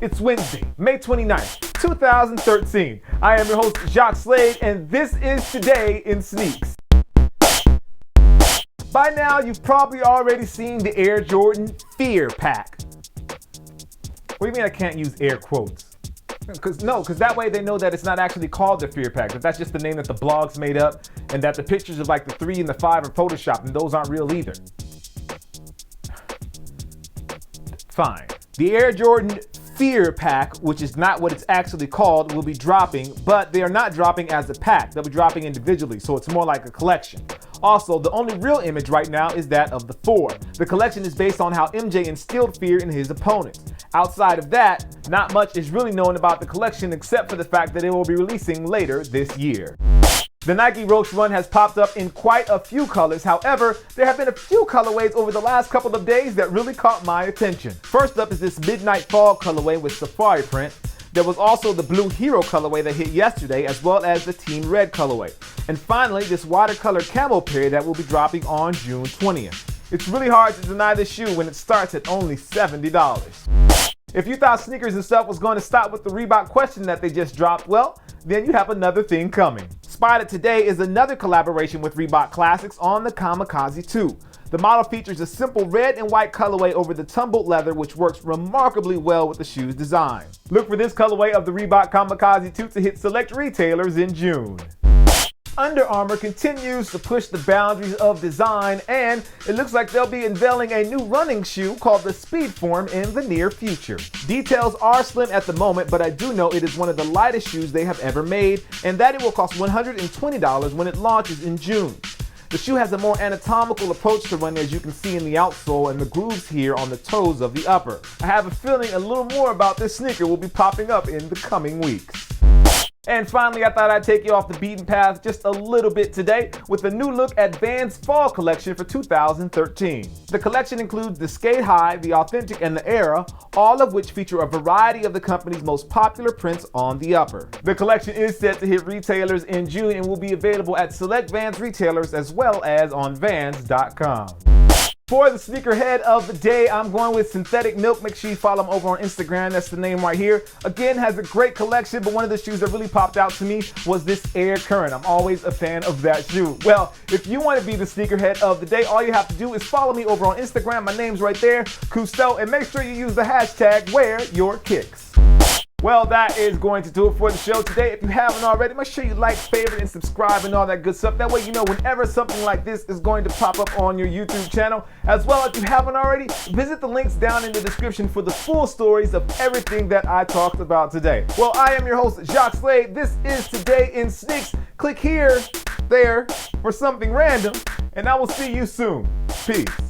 It's Wednesday, May 29th, 2013. I am your host, Jacques Slade, and this is Today in Sneaks. By now, you've probably already seen the Air Jordan Fear Pack. What do you mean I can't use air quotes? Because that way they know that it's not actually called the Fear Pack, but that's just the name that the blog's made up, and that the pictures of like the 3 and the 5 are photoshopped, and those aren't real either. Fine. The Air Jordan Fear Pack, which is not what it's actually called, will be dropping, but they are not dropping as a pack. They'll be dropping individually, so it's more like a collection. Also, the only real image right now is that of the 4. The collection is based on how MJ instilled fear in his opponents. Outside of that, not much is really known about the collection except for the fact that it will be releasing later this year. The Nike Roshe Run has popped up in quite a few colors. However, there have been a few colorways over the last couple of days that really caught my attention. First up is this Midnight Fall colorway with safari print. There was also the Blue Hero colorway that hit yesterday, as well as the Team Red colorway. And finally, this watercolor camo pair that will be dropping on June 20th. It's really hard to deny this shoe when it starts at only $70. If you thought sneakers and stuff was going to stop with the Reebok question that they just dropped, well, then you have another thing coming. Spotted today is another collaboration with Reebok Classics on the Kamikaze II. The model features a simple red and white colorway over the tumbled leather, which works remarkably well with the shoe's design. Look for this colorway of the Reebok Kamikaze II to hit select retailers in June. Under Armour continues to push the boundaries of design, and it looks like they'll be unveiling a new running shoe called the Speedform in the near future. Details are slim at the moment, but I do know it is one of the lightest shoes they have ever made, and that it will cost $120 when it launches in June. The shoe has a more anatomical approach to running, as you can see in the outsole and the grooves here on the toes of the upper. I have a feeling a little more about this sneaker will be popping up in the coming weeks. And finally, I thought I'd take you off the beaten path just a little bit today with a new look at Vans' fall collection for 2013. The collection includes the Skate High, the Authentic, and the Era, all of which feature a variety of the company's most popular prints on the upper. The collection is set to hit retailers in June and will be available at select Vans retailers as well as on Vans.com. For the sneakerhead of the day, I'm going with Synthetic Milk. Make sure you follow them over on Instagram. That's the name right here. Again, has a great collection, but one of the shoes that really popped out to me was this Air Current. I'm always a fan of that shoe. Well, if you want to be the sneakerhead of the day, all you have to do is follow me over on Instagram. My name's right there, Cousteau, and make sure you use the hashtag #WearYourKicks. Well, that is going to do it for the show today. If you haven't already, make sure you like, favorite, and subscribe and all that good stuff. That way you know whenever something like this is going to pop up on your YouTube channel. As well, if you haven't already, visit the links down in the description for the full stories of everything that I talked about today. Well, I am your host, Jacques Slade. This is Today in Sneaks. Click here, there, for something random, and I will see you soon. Peace.